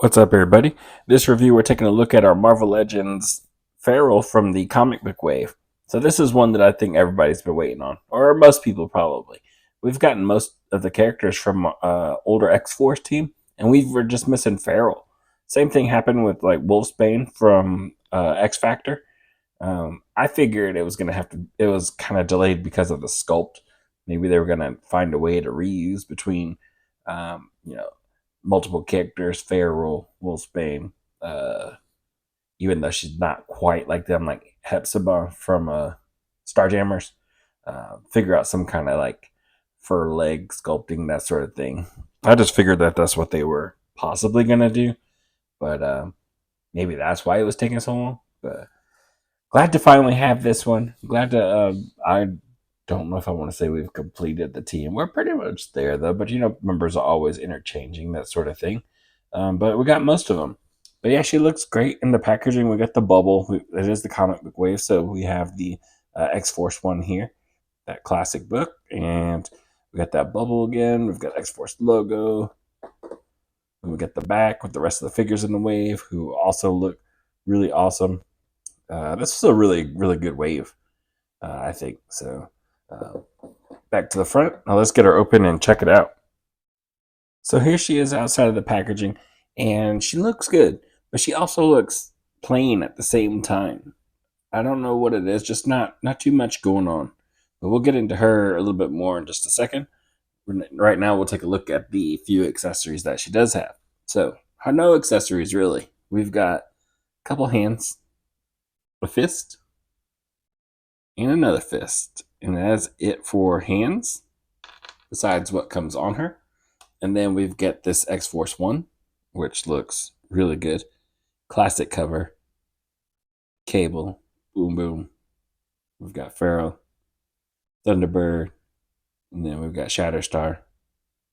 What's up, everybody? This review, we're taking a look at our Marvel Legends Feral from the comic book wave. So this is one that I think everybody's been waiting on, or most people probably. We've gotten most of the characters from older X Force team, and we were just missing Feral. Same thing happened with like Wolfsbane from X Factor. I figured it was gonna have to. It was kind of delayed because of the sculpt. Maybe they were gonna find a way to reuse between, um, you know, multiple characters, Feral, Wolfsbane, even though she's not quite like them, like Hepzibah from Starjammers. Figure out some kind of like fur leg sculpting, that sort of thing. I just figured that that's what they were possibly gonna do, but maybe that's why it was taking so long. But glad to finally have this one. Glad to. I don't know if I want to say we've completed the team. We're pretty much there though, but members are always interchanging, that sort of thing. But we got most of them. But yeah, she looks great in the packaging. We got the bubble. It is the comic book wave, so we have the X Force one here, that classic book, and we got that bubble again. We've got X Force logo. And we got the back with the rest of the figures in the wave, who also look really awesome. This is a really, really good wave, I think. So uh, back to the front. Now let's get her open and check it out. So here she is outside of the packaging, and she looks good, but she also looks plain at the same time. I don't know what it is, just not too much going on. But we'll get into her a little bit more in just a second. Right now, we'll take a look at the few accessories that she does have. So, no accessories really. We've got a couple hands, a fist, and another fist. And that's it for hands, besides what comes on her. And then we've got this X Force 1, which looks really good. Classic cover, Cable, Boom Boom. We've got Pharaoh, Thunderbird, and then we've got Shatterstar.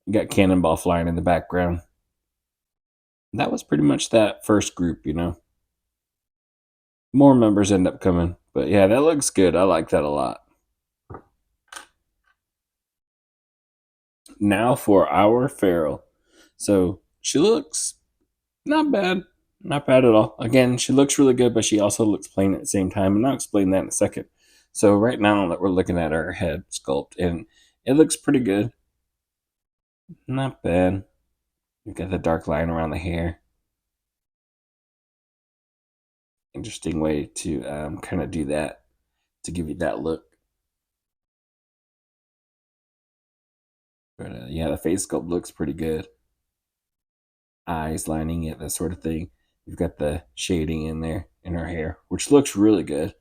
We got Cannonball flying in the background. That was pretty much that first group. More members end up coming. But yeah, that looks good. I like that a lot. Now for our Feral. So she looks not bad. Not bad at all. Again, she looks really good, but she also looks plain at the same time. And I'll explain that in a second. So right now that we're looking at her head sculpt, and it looks pretty good. Not bad. We've got the dark line around the hair. Interesting way to kind of do that to give you that look. But yeah, the face sculpt looks pretty good. Eyes lining it, that sort of thing. You've got the shading in there in her hair, which looks really good.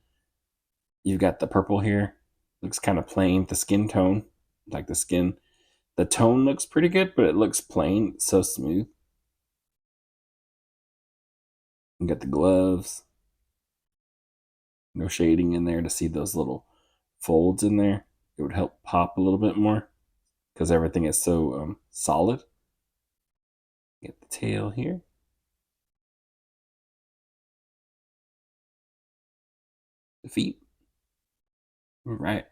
You've got the purple here. Looks kind of plain. The skin tone, like the skin, the tone looks pretty good, but it looks plain. It's so smooth. You got the gloves. No shading in there to see those little folds in there. It would help pop a little bit more because everything is so solid. Get the tail here. The feet. All right.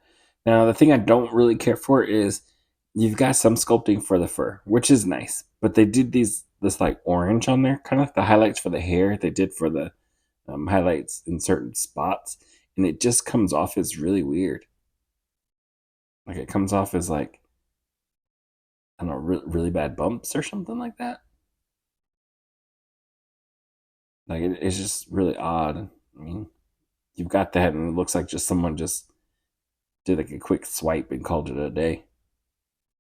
Now, the thing I don't really care for is you've got some sculpting for the fur, which is nice, but they did this like orange on there, kind of like the highlights for the hair. They did for the highlights in certain spots, and it just comes off as really weird. Like it comes off as like, I don't know, really bad bumps or something like that. Like it's just really odd. I mean, you've got that, and it looks like just someone just did like a quick swipe and called it a day.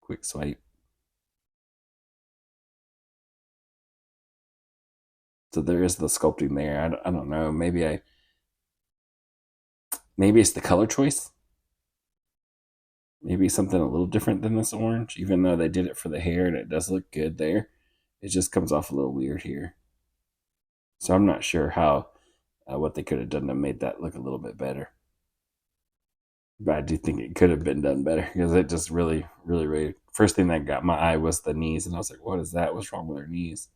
Quick swipe. So there is the sculpting there. I don't know. Maybe it's the color choice. Maybe something a little different than this orange, even though they did it for the hair and it does look good there. It just comes off a little weird here. So I'm not sure how what they could have done to make that look a little bit better. But I do think it could have been done better because it just really, really, really. First thing that got my eye was the knees, and I was like, "What is that? What's wrong with her knees?"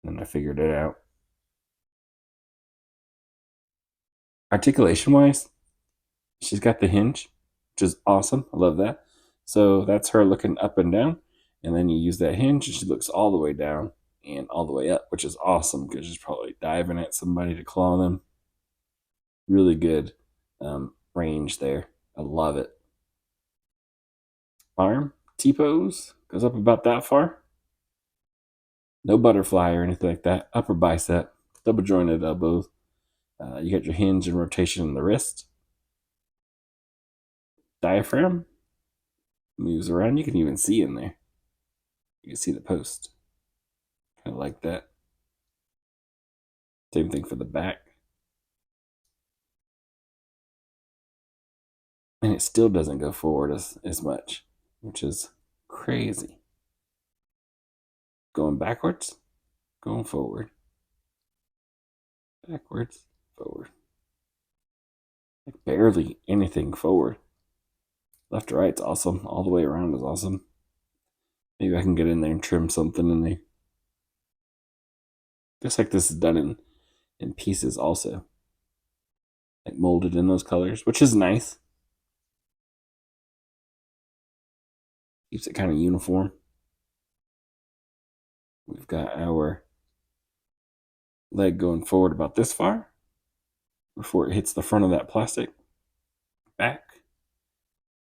And I figured it out. Articulation wise, she's got the hinge, which is awesome. I love that. So that's her looking up and down, and then you use that hinge, and she looks all the way down, and all the way up, which is awesome because she's probably diving at somebody to claw them. Really good range there. I love it. Arm, T-pose, goes up about that far. No butterfly or anything like that. Upper bicep, double jointed elbows. You got your hinge and rotation in the wrist. Diaphragm moves around. You can even see in there. You can see the post. Kind of like that. Same thing for the back. And it still doesn't go forward as much, which is crazy. Going backwards, going forward. Backwards, forward. Like barely anything forward. Left to right's awesome. All the way around is awesome. Maybe I can get in there and trim something in there. Looks like this is done in pieces also. Like molded in those colors, which is nice. Keeps it kind of uniform. We've got our leg going forward about this far before it hits the front of that plastic. Back.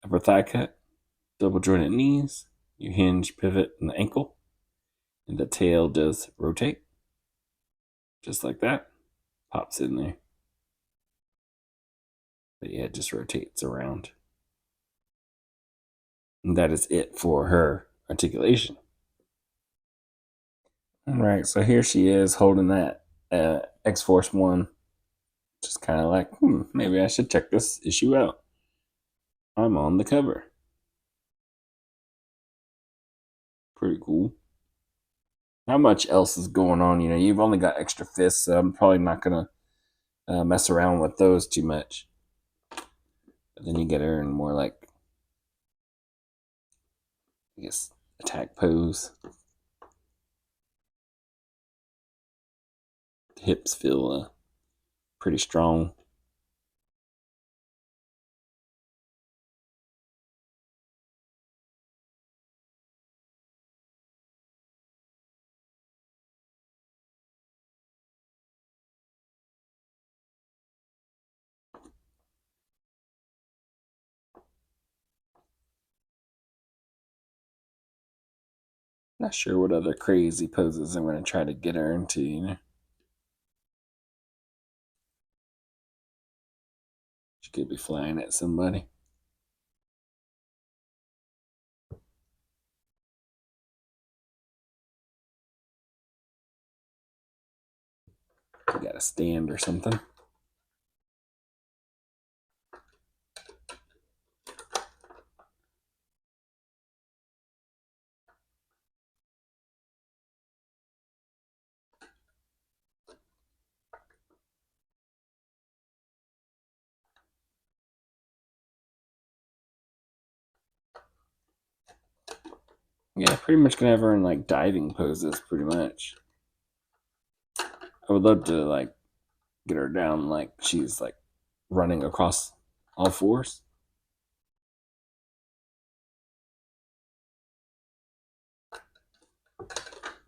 Upper thigh cut. Double jointed knees. You hinge, pivot in the ankle. And the tail does rotate. Just like that. Pops in there. But yeah, it just rotates around. And that is it for her articulation. All right, so here she is holding that X-Force 1. Just kind of like, maybe I should check this issue out. I'm on the cover. Pretty cool. Not much else is going on. You know, you've only got extra fists, so I'm probably not going to mess around with those too much. But then you get her in more like, I guess, attack pose. The hips feel pretty strong. Not sure what other crazy poses I'm going to try to get her into, you know. She could be flying at somebody. You got a stand or something. Yeah, pretty much gonna have her in like diving poses, pretty much. I would love to like get her down like she's like running across all fours.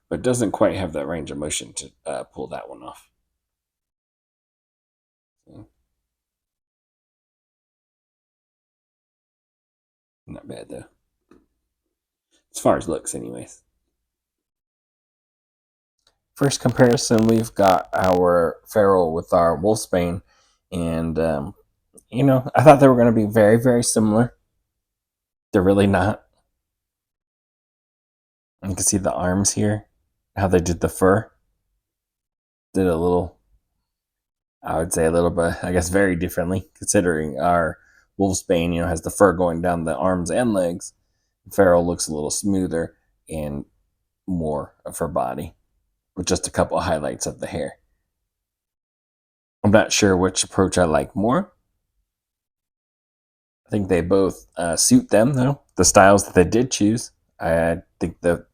But doesn't quite have that range of motion to pull that one off. So, not bad though. As far as looks, anyways. First comparison, we've got our feral with our wolfsbane, and you know, I thought they were going to be very, very similar. They're really not. You can see the arms here, how they did the fur. Did a little, I would say a little bit, I guess very differently, considering our wolfsbane, you know, has the fur going down the arms and legs. Feral looks a little smoother and more of her body, with just a couple of highlights of the hair. I'm not sure which approach I like more. I think they both suit them, though. The styles that they did choose, I think the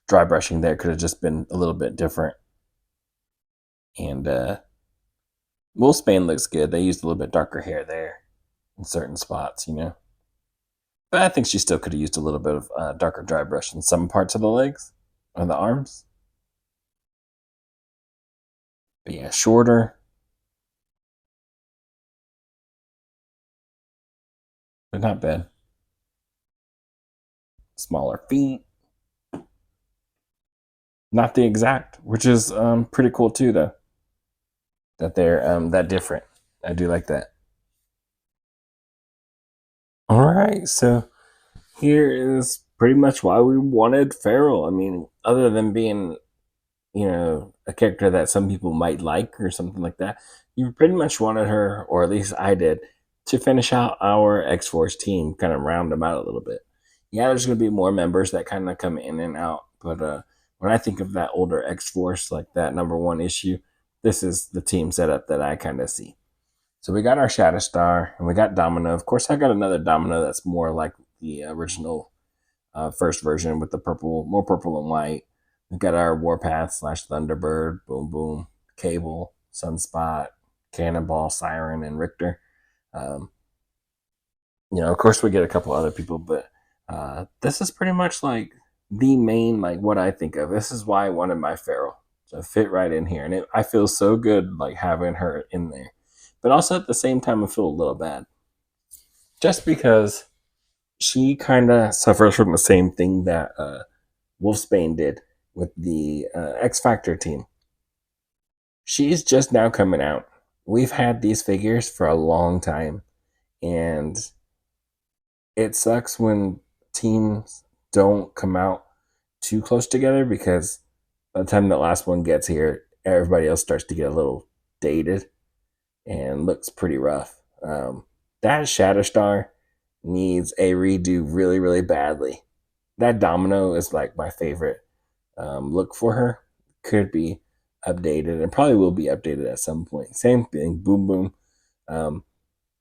dry brushing there could have just been a little bit different. And wolfsbane looks good. They used a little bit darker hair there in certain spots, you know. But I think she still could have used a little bit of darker dry brush in some parts of the legs or the arms. But yeah, shorter, but not bad. Smaller feet, not the exact, which is pretty cool too, though. That they're that different. I do like that. All right, so here is pretty much why we wanted Farrell. I mean, other than being, a character that some people might like or something like that, you pretty much wanted her, or at least I did, to finish out our X Force team, kind of round them out a little bit. Yeah, there's going to be more members that kind of come in and out, but when I think of that older X Force, like that number one issue, this is the team setup that I kind of see. So we got our Shatterstar and we got Domino. Of course, I got another Domino that's more like the original first version with the purple, more purple and white. We've got our Warpath slash Thunderbird, Boom Boom, Cable, Sunspot, Cannonball, Siren, and Richter. Um, of course, we get a couple other people, but this is pretty much like the main, like what I think of. This is why I wanted my Feral to fit right in here, and I feel so good like having her in there. But also at the same time, I feel a little bad just because she kind of suffers from the same thing that Wolfsbane did with the X Factor team. She's just now coming out. We've had these figures for a long time, and it sucks when teams don't come out too close together because by the time that last one gets here, everybody else starts to get a little dated and looks pretty rough. That Shatterstar needs a redo really, really badly. That Domino is like my favorite look for her. Could be updated and probably will be updated at some point. Same thing, Boom Boom. Um,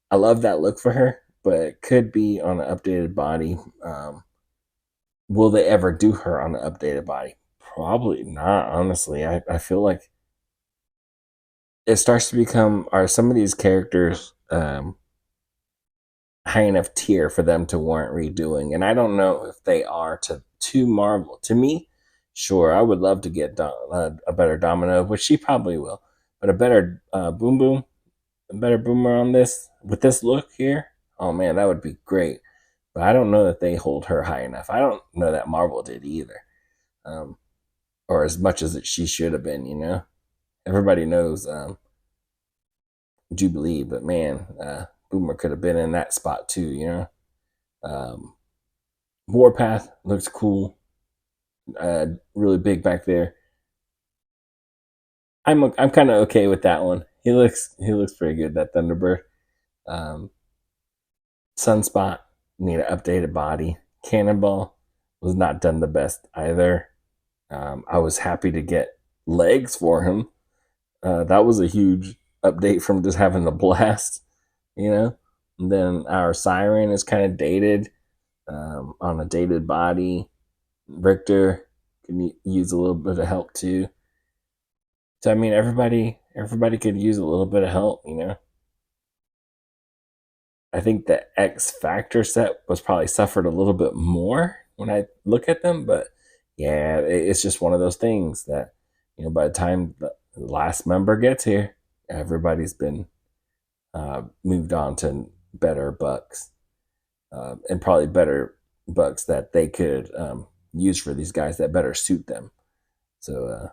I love that look for her, but it could be on an updated body. Will they ever do her on an updated body? Probably not, honestly. I feel like it starts to become, are some of these characters high enough tier for them to warrant redoing? And I don't know if they are to Marvel. To me, sure, I would love to get a better Domino, which she probably will, but a better Boom Boom, a better Boomer on this with this look here. Oh man, that would be great. But I don't know that they hold her high enough. I don't know that Marvel did either, um, or as much as she should have been. Everybody knows Jubilee, but man, Boomer could have been in that spot too. Um, Warpath looks cool, really big back there. I'm kind of okay with that one. He looks pretty good. That Thunderbird. Um, Sunspot need an updated body. Cannonball was not done the best either. I was happy to get legs for him. That was a huge update from just having the blast, you know. And then our Siren is kind of dated, on a dated body. Richter can use a little bit of help too. So I mean, everybody could use a little bit of help. I think the X Factor set was probably suffered a little bit more when I look at them, but yeah, it's just one of those things that by the time the last member gets here, everybody's been moved on to better bucks, and probably better bucks that they could use for these guys that better suit them. So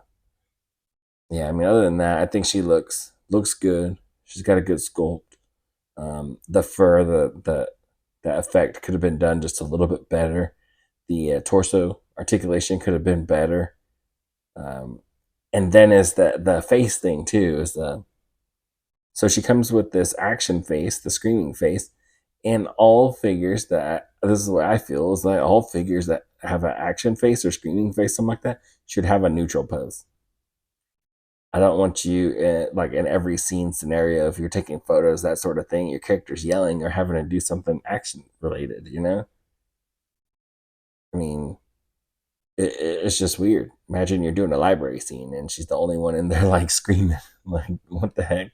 yeah, I mean, other than that, I think she looks good. She's got a good sculpt. The fur, the effect could have been done just a little bit better. The torso articulation could have been better. Um, and then is the face thing too. Is the So she comes with this action face, the screaming face, and all figures that, this is what I feel, is like all figures that have an action face or screaming face, something like that, should have a neutral pose. I don't want you like in every scene scenario, if you're taking photos, that sort of thing, your character's yelling or having to do something action related. I mean, it's just weird. Imagine you're doing a library scene and she's the only one in there like screaming. Like, what the heck?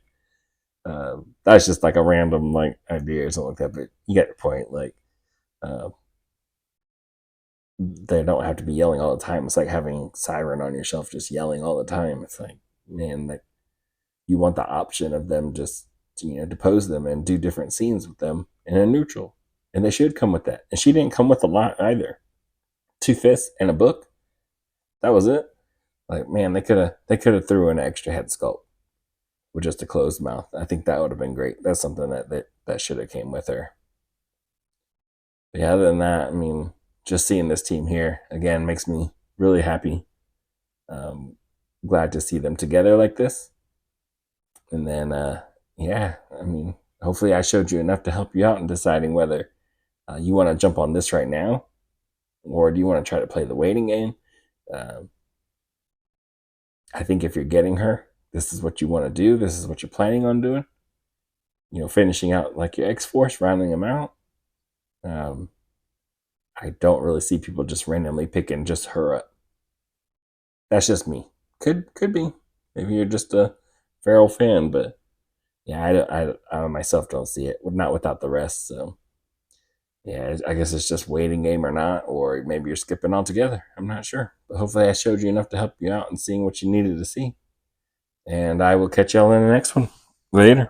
That's just like a random like idea or something like that. But you get the point. Like, uh, they don't have to be yelling all the time. It's like having Siren on your shelf just yelling all the time. It's like, man, like you want the option of them just depose them and do different scenes with them in a neutral. And they should come with that. And she didn't come with a lot either. 2 fists and a book. That was it. Like, man, they could have threw in an extra head sculpt with just a closed mouth. I think that would have been great. That's something that should have came with her. But yeah, other than that, I mean, just seeing this team here again makes me really happy. Um, Glad to see them together like this. And then, yeah, I mean, hopefully I showed you enough to help you out in deciding whether you want to jump on this right now, or do you want to try to play the waiting game. Um, I think if you're getting her, this is what you want to do. This is what you're planning on doing. Finishing out like your X Force, rounding them out. Um, I don't really see people just randomly picking just her up. That's just me. Could be. Maybe you're just a Feral fan, but yeah, I myself don't see it. Not without the rest. So yeah, I guess it's just waiting game or not, or maybe you're skipping altogether. I'm not sure, but hopefully I showed you enough to help you out and seeing what you needed to see. And I will catch y'all in the next one. Later.